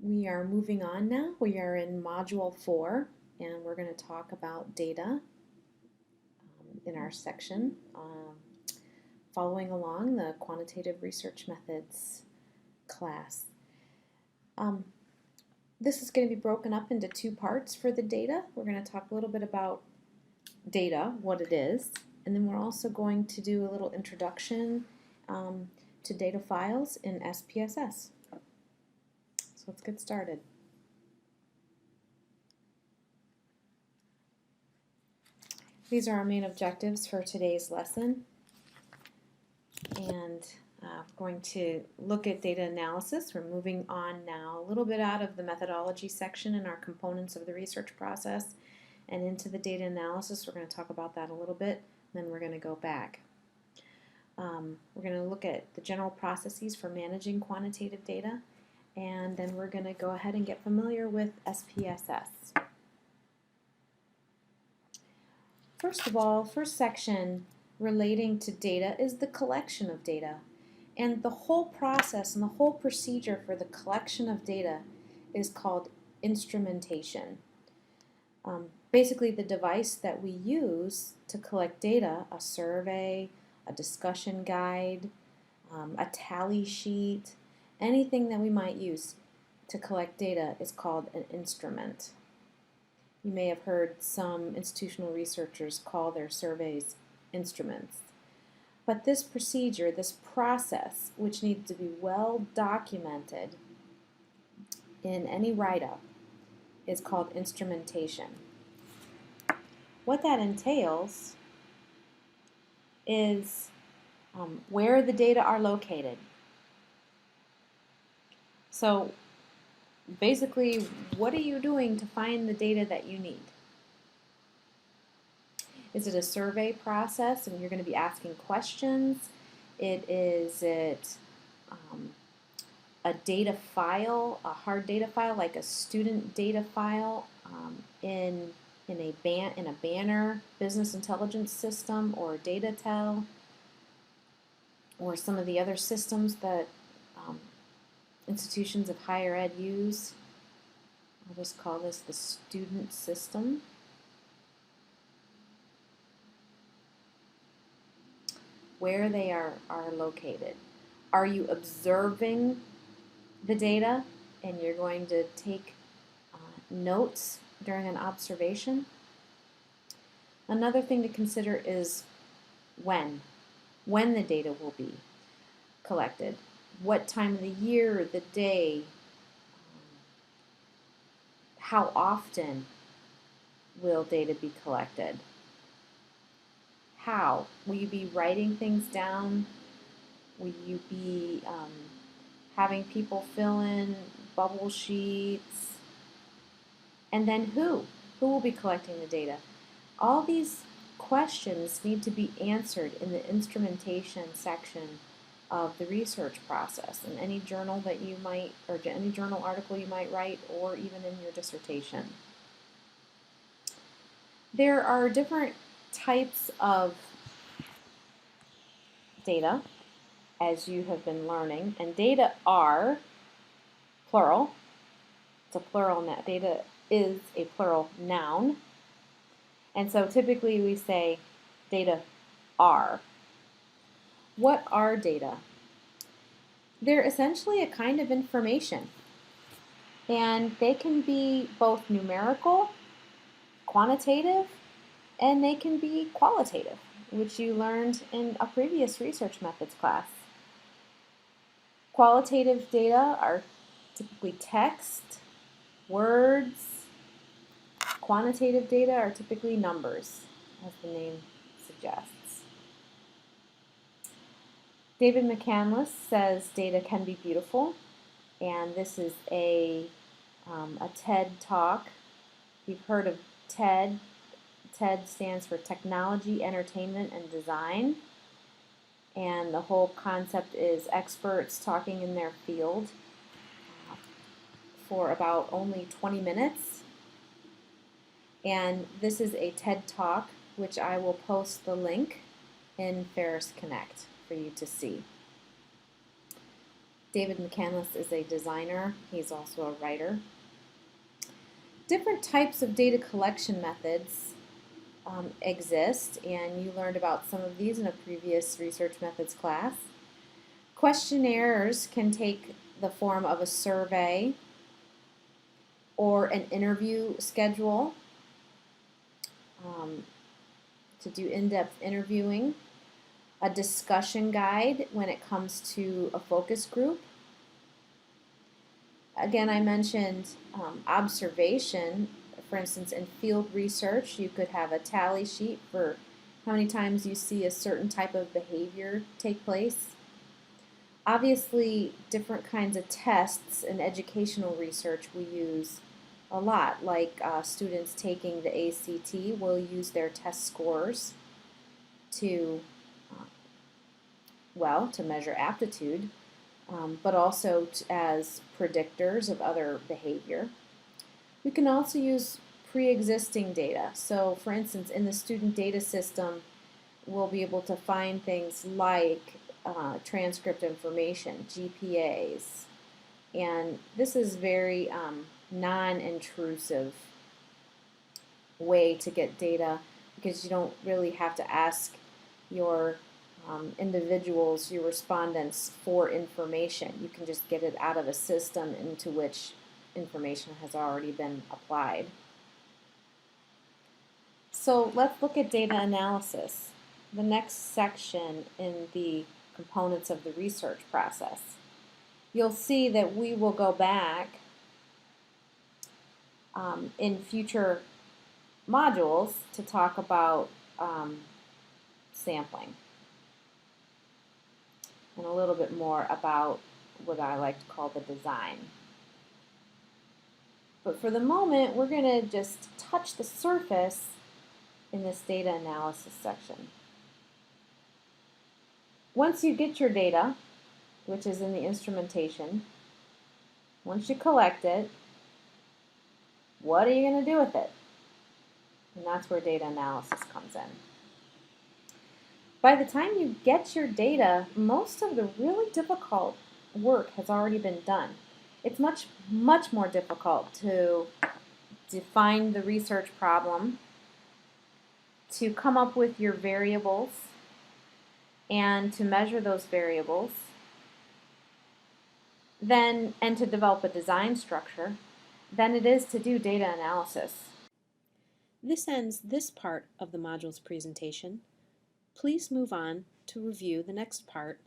We are moving on now. We are in Module 4, and we're going to talk about data in our section, following along the Quantitative Research Methods class. This is going to be broken up into two parts for the data. We're going to talk a little bit about data, what it is, and then we're also going to do a little introduction to data files in SPSS. So let's get started. These are our main objectives for today's lesson, and we're going to look at data analysis. We're moving on now a little bit out of the methodology section and our components of the research process and into the data analysis. We're going to talk about that a little bit, then we're going to go back. We're going to look at the general processes for managing quantitative data, and then we're going to go ahead and get familiar with SPSS. First of all, first section relating to data is the collection of data. And the whole process and the whole procedure for the collection of data is called instrumentation. Basically, the device that we use to collect data, a survey, a discussion guide, a tally sheet, anything that we might use to collect data is called an instrument. You may have heard some institutional researchers call their surveys instruments. But this procedure, this process, which needs to be well documented in any write-up, is called instrumentation. What that entails is where the data are located. So basically, what are you doing to find the data that you need? Is it a survey process and you're going to be asking questions? Is it a data file, a hard data file, like a student data file in a banner business intelligence system or DataTel, or some of the other systems that institutions of higher ed use? I'll just call this the student system. Where they are located. Are you observing the data and you're going to take notes during an observation? Another thing to consider is when the data will be collected, what time of the year, the day, how often will data be collected. How? Will you be writing things down? Will you be having people fill in bubble sheets? And then who? Who will be collecting the data? All these questions need to be answered in the instrumentation section of the research process in any journal that you might, or any journal article you might write, or even in your dissertation. There are different types of data, as you have been learning, and data are plural. It's a plural noun. Data is a plural noun, and so typically we say data are. What are data? They're essentially a kind of information, and they can be both numerical, quantitative, and they can be qualitative, which you learned in a previous research methods class. Qualitative data are typically text, words. Quantitative data are typically numbers, as the name suggests. David McCandless says data can be beautiful, and this is a TED talk. You've heard of TED. TED stands for Technology, Entertainment, and Design, and the whole concept is experts talking in their field for about only 20 minutes. And this is a TED Talk, which I will post the link in Ferris Connect for you to see. David McCandless is a designer. He's also a writer. Different types of data collection methods exist, and you learned about some of these in a previous research methods class. Questionnaires can take the form of a survey or an interview schedule to do in-depth interviewing, a discussion guide when it comes to a focus group. Again, I mentioned observation. For instance, in field research, you could have a tally sheet for how many times you see a certain type of behavior take place. Obviously, different kinds of tests in educational research we use a lot, like students taking the ACT will use their test scores to, to measure aptitude, but also as predictors of other behavior. We can also use pre-existing data. So for instance, in the student data system, we'll be able to find things like transcript information, GPAs, and this is very non-intrusive way to get data because you don't really have to ask your individuals, your respondents, for information. You can just get it out of a system into which information has already been applied. So let's look at data analysis, the next section in the components of the research process. You'll see that we will go back in future modules to talk about sampling and a little bit more about what I like to call the design. But for the moment, we're going to just touch the surface in this data analysis section. Once you get your data, which is in the instrumentation, once you collect it, what are you going to do with it? And that's where data analysis comes in. By the time you get your data, most of the really difficult work has already been done. It's much more difficult to define the research problem, to come up with your variables, and to measure those variables, and to develop a design structure, than it is to do data analysis. This ends this part of the module's presentation. Please move on to review the next part